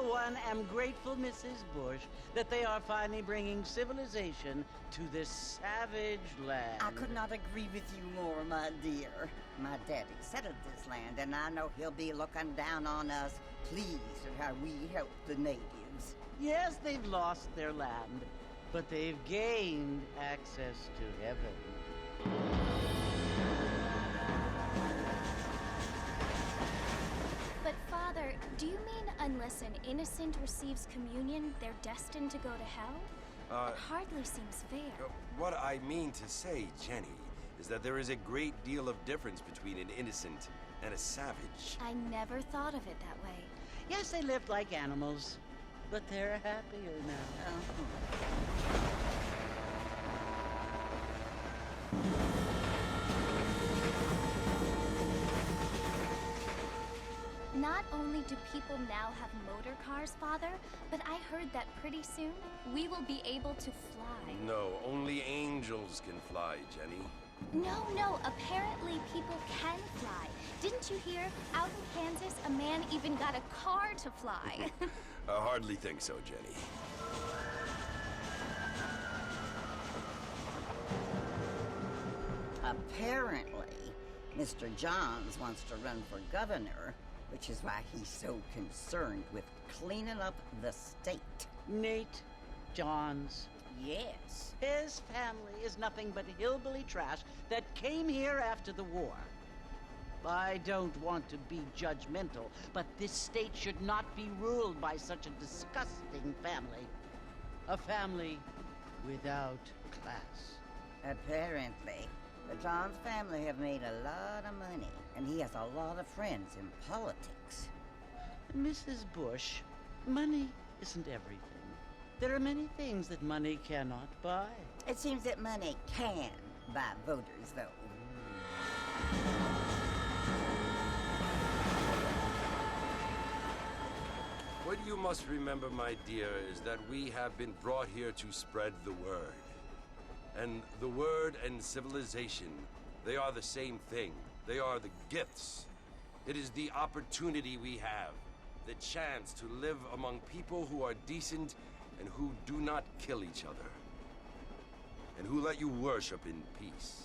for one, am grateful, Mrs. Bush, that they are finally bringing civilization to this savage land. I could not agree with you more, my dear. My daddy settled this land, and I know he'll be looking down on us, pleased at how we help the natives. Yes, they've lost their land, but they've gained access to heaven. But, Father, do you mean unless an innocent receives communion, they're destined to go to hell? That hardly seems fair. What I mean to say, Jenny, is that there is a great deal of difference between an innocent and a savage. I never thought of it that way. Yes, they lived like animals, but they're happier now. Not only do people now have motor cars, Father, but I heard that pretty soon we will be able to fly. No, only angels can fly, Jenny. No, apparently people can fly. Didn't you hear? Out in Kansas, a man even got a car to fly. I hardly think so, Jenny. Apparently, Mr. Johns wants to run for governor, which is why he's so concerned with cleaning up the state. Nate Johns. Yes. His family is nothing but hillbilly trash that came here after the war. I don't want to be judgmental, but this state should not be ruled by such a disgusting family. A family without class. Apparently, the Johns family have made a lot of money, and he has a lot of friends in politics. Mrs. Bush, money isn't everything. There are many things that money cannot buy. It seems that money can buy voters, though. What you must remember, my dear, is that we have been brought here to spread the word. And the word and civilization, they are the same thing. They are the gifts. It is the opportunity we have, the chance to live among people who are decent and who do not kill each other, and who let you worship in peace.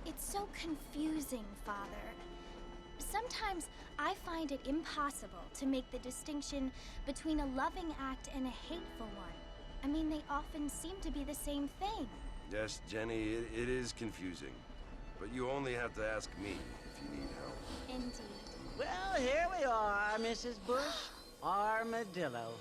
It's so confusing, Father. Sometimes I find it impossible to make the distinction between a loving act and a hateful one. I mean, they often seem to be the same thing. Yes, Jenny, it is confusing. But you only have to ask me if you need help. Indeed. Well, here we are, Mrs. Bush. Armadillo.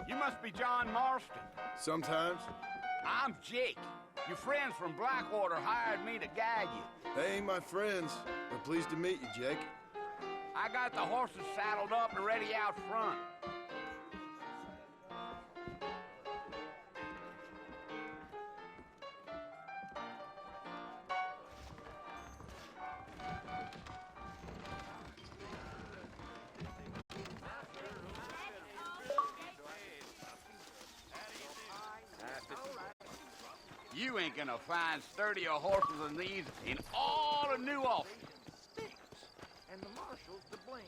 You must be John Marston. Sometimes. I'm Jake. Your friends from Blackwater hired me to guide you. They ain't my friends. They're pleased to meet you, Jake. I got the horses saddled up and ready out front. You ain't gonna find sturdier horses than these in all of New Ulster. Sticks, and the marshal's to blame.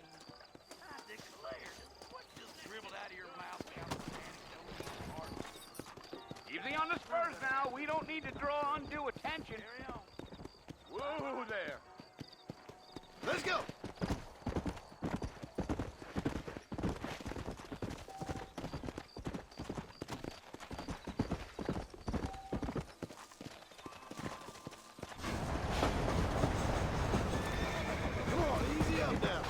I declare, what just dribbled out of your mouth now? Easy on the spurs now. We don't need to draw undue attention. Carry on. Whoa there. Let's go! Come on, easy up now.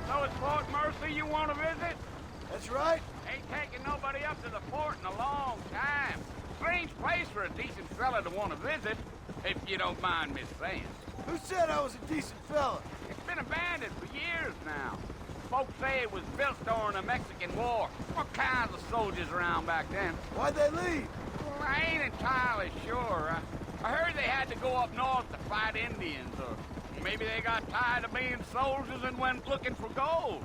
So it's Fort Mercy you want to visit? That's right. Ain't taking nobody up to the fort in a long time. Strange place for a decent fella to want to visit, if you don't mind me saying. Who said I was a decent fella? It's been abandoned for years now. Folks say it was built during the Mexican War. What kinds of soldiers around back then? Why'd they leave? Well, I ain't entirely sure. I heard they had to go up north to fight Indians, or maybe they got tired of being soldiers and went looking for gold.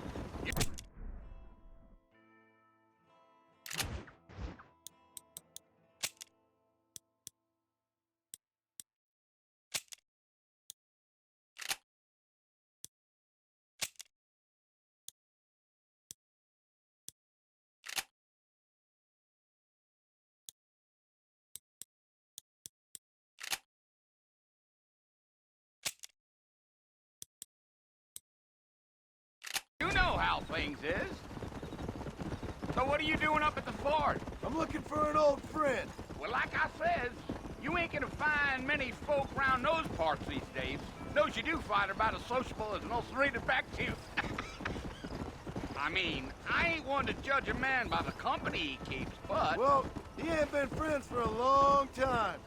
You know how things is. So what are you doing up at the fort? I'm looking for an old friend. Well, like I says, you ain't gonna find many folk around those parts these days. Those you do find are about as sociable as an ulcerated back tooth. I mean, I ain't one to judge a man by the company he keeps, but... Well, he ain't been friends for a long time.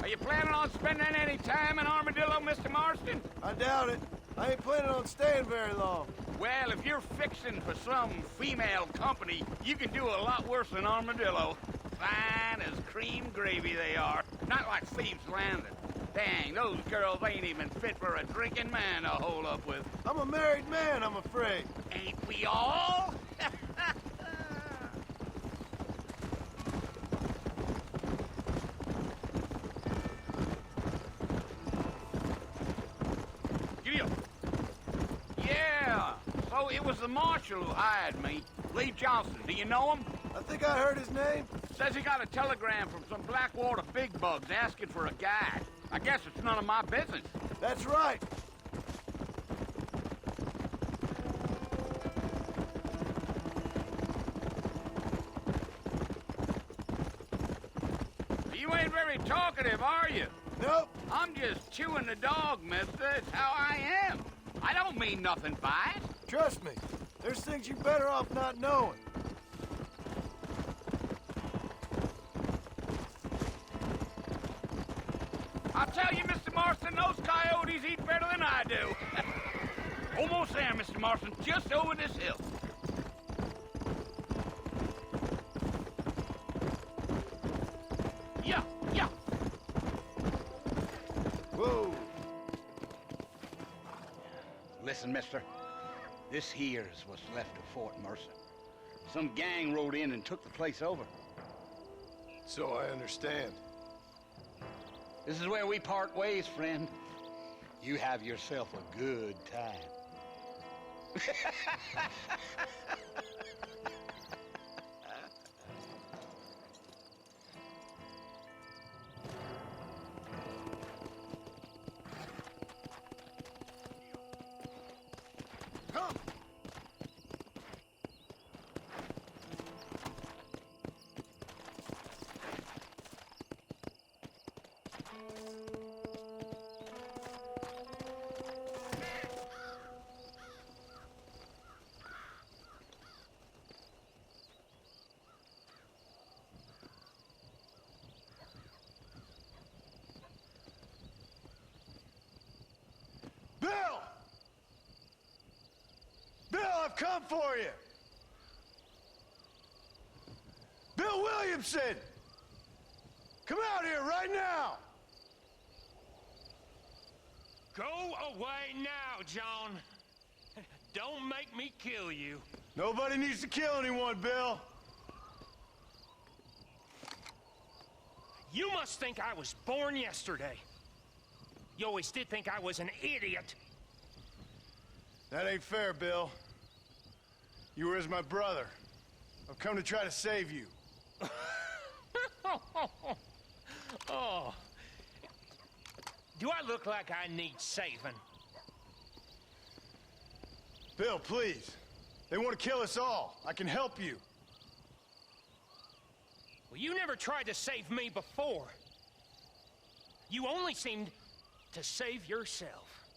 Are you planning on spending any time in Armadillo, Mr. Marston? I doubt it. I ain't planning on staying very long. Well, if you're fixing for some female company, you can do a lot worse than Armadillo. Fine as cream gravy they are. Not like Thieves' Landing. Dang, those girls ain't even fit for a drinking man to hold up with. I'm a married man, I'm afraid. Ain't we all? Giddy up. Yeah, so it was the marshal who hired me. Lee Johnson, do you know him? I think I heard his name. Says he got a telegram from some Blackwater big bugs asking for a guide. I guess it's none of my business. That's right. You ain't very talkative, are you? Nope. I'm just chewing the dog, mister. It's how I am. I don't mean nothing by it. Trust me. There's things you're better off not knowing. I'll tell you, Mr. Marston, those coyotes eat better than I do. Almost there, Mr. Marston, just over this hill. Yeah, yeah. Whoa. Listen, mister. This here's what's left of Fort Mercer. Some gang rode in and took the place over. So I understand. This is where we part ways, friend. You have yourself a good time. Come. Bill! Bill, I've come for you! Bill Williamson! Come out here right now! away now, John. Don't make me kill you. Nobody needs to kill anyone, Bill. You must think I was born yesterday. You always did think I was an idiot. That ain't fair, Bill. You were as my brother. I've come to try to save you. Oh. Do I look like I need saving? Bill, please. They want to kill us all. I can help you. Well, you never tried to save me before. You only seemed to save yourself.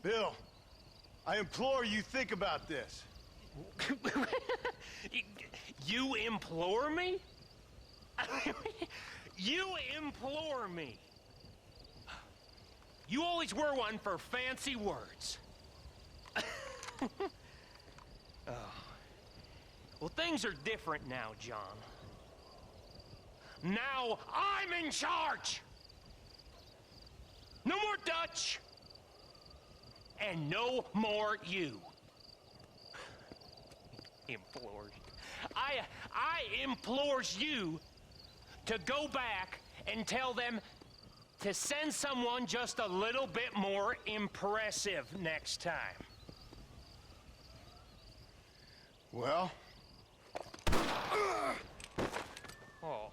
Bill, I implore you think about this. You implore me? You implore me. You always were one for fancy words. Oh. Well, things are different now, John. Now I'm in charge! No more Dutch! And no more you. Implores. I implores you to go back and tell them to send someone just a little bit more impressive next time. Well? Oh.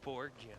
Poor John.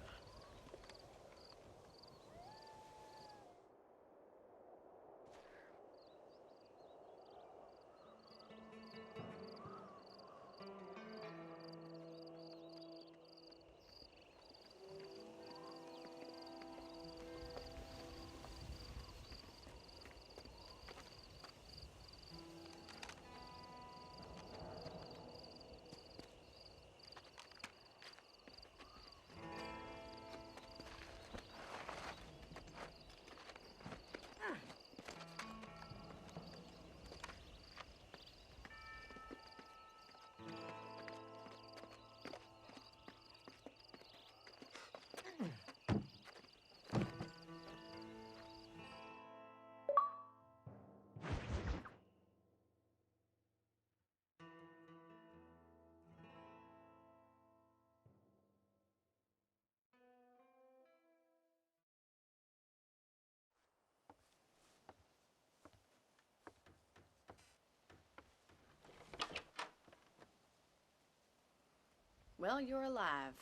Well, you're alive.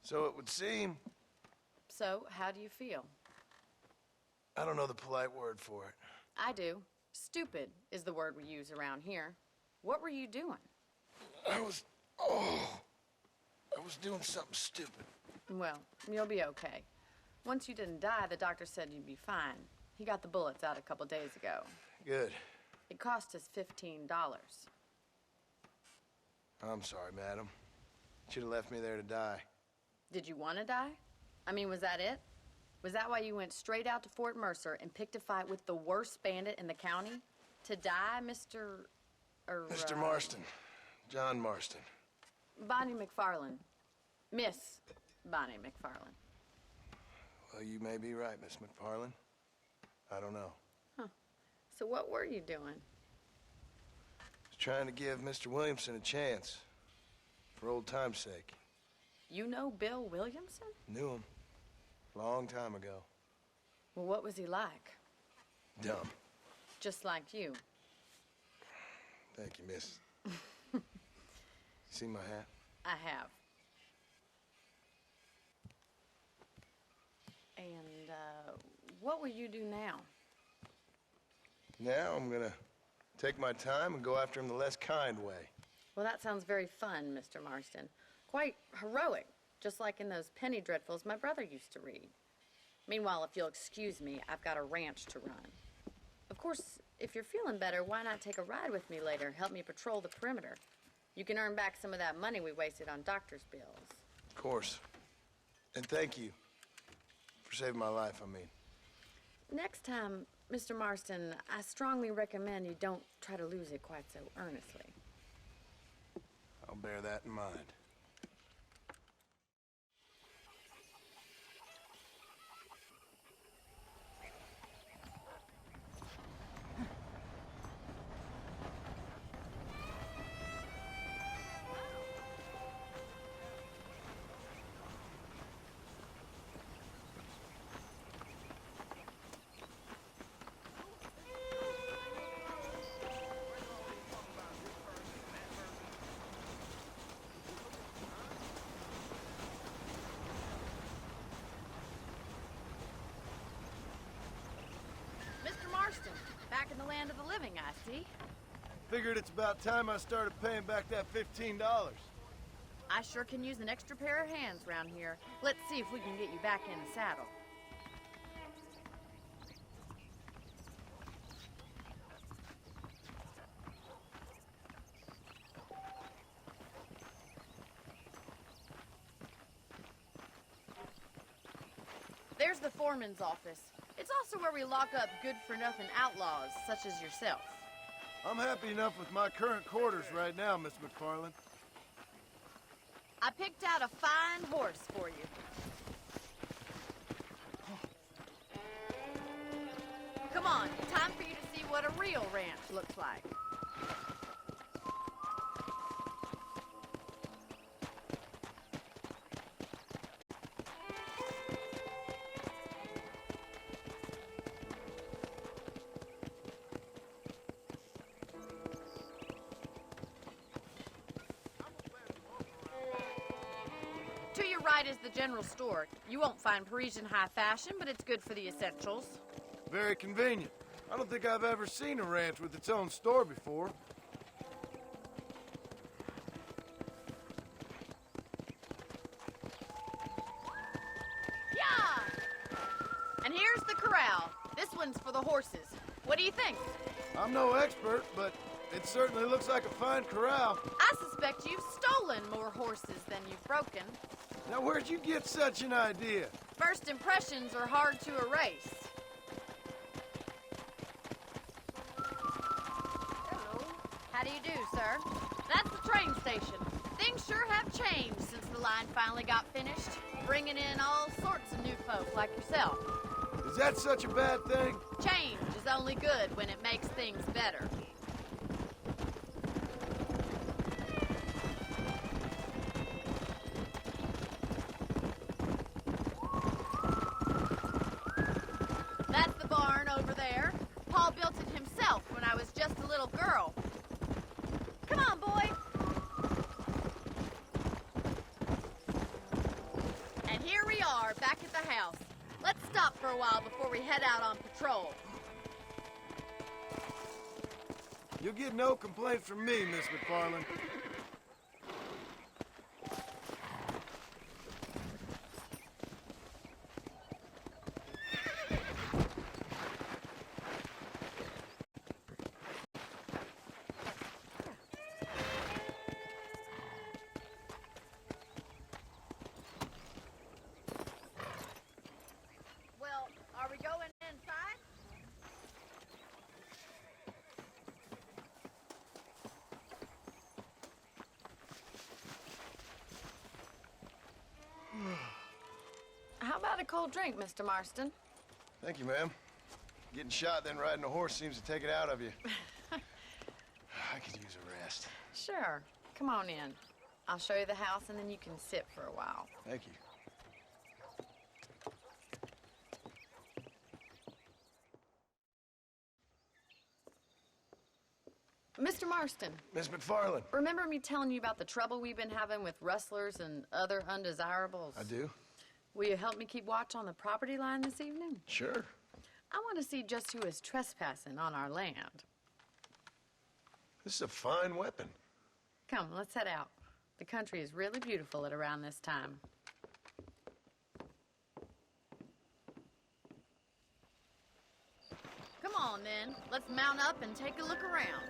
So it would seem. So, how do you feel? I don't know the polite word for it. I do. Stupid is the word we use around here. What were you doing? I was doing something stupid. Well, you'll be okay. Once you didn't die, the doctor said you'd be fine. He got the bullets out a couple days ago. Good. It cost us $15. I'm sorry, madam. Should have left me there to die. Did you want to die? I mean, was that it? Was that why you went straight out to Fort Mercer and picked a fight with the worst bandit in the county? To die, Mr. Mr. Marston. John Marston. Bonnie McFarland. Miss Bonnie McFarland. Well, you may be right, Miss McFarland. I don't know. Huh. So what were you doing? Trying to give Mr. Williamson a chance. For old time's sake. You know Bill Williamson? Knew him. Long time ago. Well, what was he like? Dumb. Just like you. Thank you, miss. You see my hat? I have. And, what will you do now? Now I'm gonna take my time and go after him the less kind way. Well, that sounds very fun, Mr. Marston. Quite heroic, just like in those penny dreadfuls my brother used to read. Meanwhile, if you'll excuse me, I've got a ranch to run. Of course, if you're feeling better, why not take a ride with me later? Help me patrol the perimeter. You can earn back some of that money we wasted on doctor's bills. Of course. And thank you for saving my life, I mean. Next time, Mr. Marston, I strongly recommend you don't try to lose it quite so earnestly. I'll bear that in mind. land of the living, I see. Figured it's about time I started paying back that $15. I sure can use an extra pair of hands around here. Let's see if we can get you back in the saddle. There's the foreman's office. It's also where we lock up good-for-nothing outlaws, such as yourself. I'm happy enough with my current quarters right now, Miss McFarland. I picked out a fine horse for you. Come on, time for you to see what a real ranch looks like. To your right is the general store. You won't find Parisian high fashion, but it's good for the essentials. Very convenient. I don't think I've ever seen a ranch with its own store before. Yeah! And here's the corral. This one's for the horses. What do you think? I'm no expert, but it certainly looks like a fine corral. I suspect you've stolen more horses than you've broken. Now, where'd you get such an idea? First impressions are hard to erase. Hello. How do you do, sir? That's the train station. Things sure have changed since the line finally got finished, bringing in all sorts of new folk like yourself. Is that such a bad thing? Change is only good when it makes things better. That's the barn over there. Paul built it himself when I was just a little girl. Come on, boy. And here we are, back at the house. Let's stop for a while before we head out on patrol. You'll get no complaint from me, Miss McFarland. Well, are we going inside? How about a cold drink, Mr. Marston? Thank you, ma'am. Getting shot, then riding a horse seems to take it out of you. I could use a rest. Sure. Come on in. I'll show you the house, and then you can sit for a while. Thank you. Mr. Marston, Miss McFarland. remember me telling you about the trouble we've been having with rustlers and other undesirables? I do? Will you help me keep watch on the property line this evening? Sure. I want to see just who is trespassing on our land. This is a fine weapon. Come, let's head out. The country is really beautiful at around this time. Come on, then. Let's mount up and take a look around.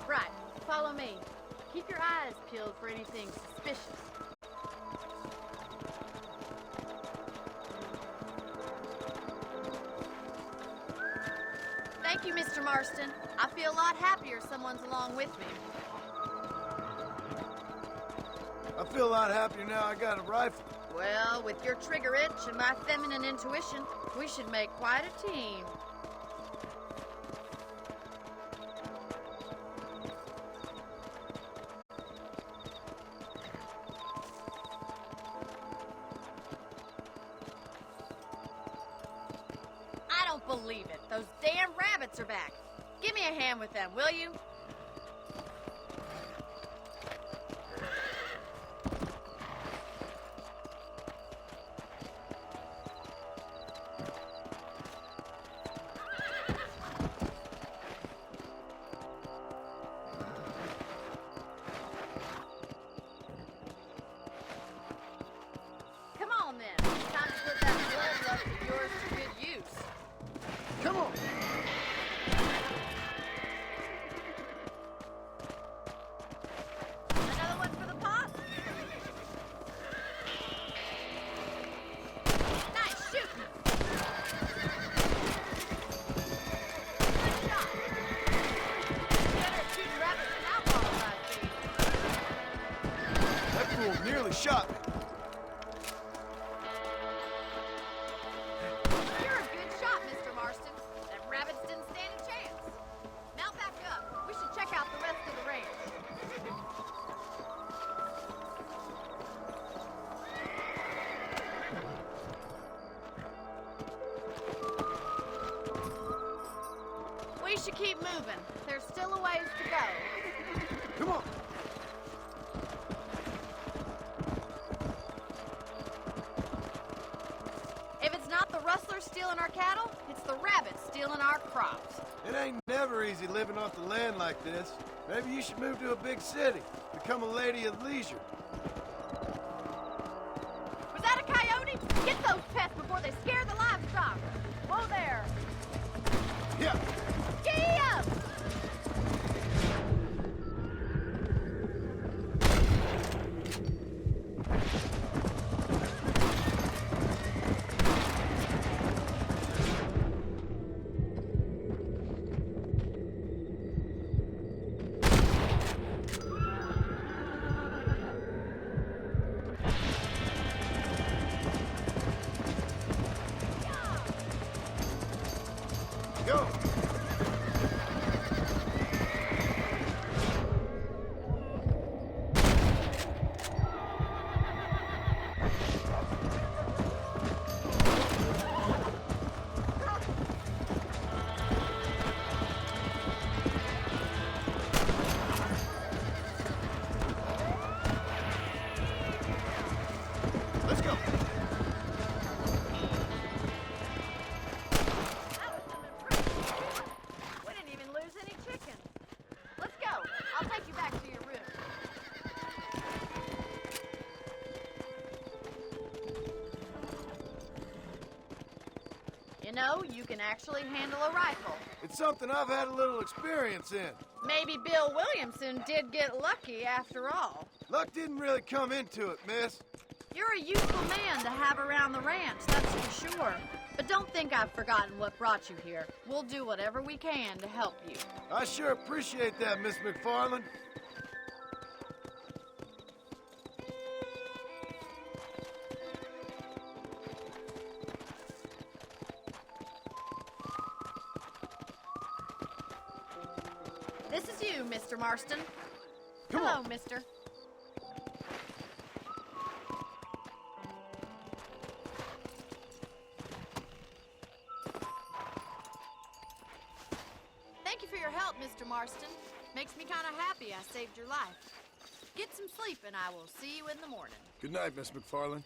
Right, follow me. Keep your eyes peeled for anything suspicious. Thank you, Mr. Marston. I feel a lot happier someone's along with me. I feel a lot happier now I got a rifle. Well, with your trigger itch and my feminine intuition, we should make quite a team. believe it. Those damn rabbits are back. Give me a hand with them, will you? Come on then. Time to put that bloodlust of yours to good use. Come on! Another one for the pot? Nice shooting! Good shot! Better at shooting rabbits than outlaws, I see. That fool nearly shot me. You're a good shot, Mr. Marston. Them rabbits didn't stand a chance. Mount back up. We should check out the rest of the range. We should keep moving. There's still a ways to go. Come on! If it's not the rustlers stealing our cattle, it's the rabbits stealing our crops. It ain't never easy living off the land like this. Maybe you should move to a big city. Become a lady of leisure. Was that a coyote? Get those pests before they scare the livestock. Whoa there. Yeah! Gee up! Go! Let's go! That was some impressive. We didn't even lose any chicken. Let's go. I'll take you back to your room. You know, you can actually handle a rifle. It's something I've had a little experience in. Maybe Bill Williamson did get lucky after all. Luck didn't really come into it, miss. You're a useful man to have around the ranch, that's for sure. But don't think I've forgotten what brought you here. We'll do whatever we can to help you. I sure appreciate that, Miss McFarland. This is you, Mr. Marston. Come Hello, on. mister. Thank you for your help, Mr. Marston. Makes me kind of happy I saved your life. Get some sleep and I will see you in the morning. Good night, Miss McFarland.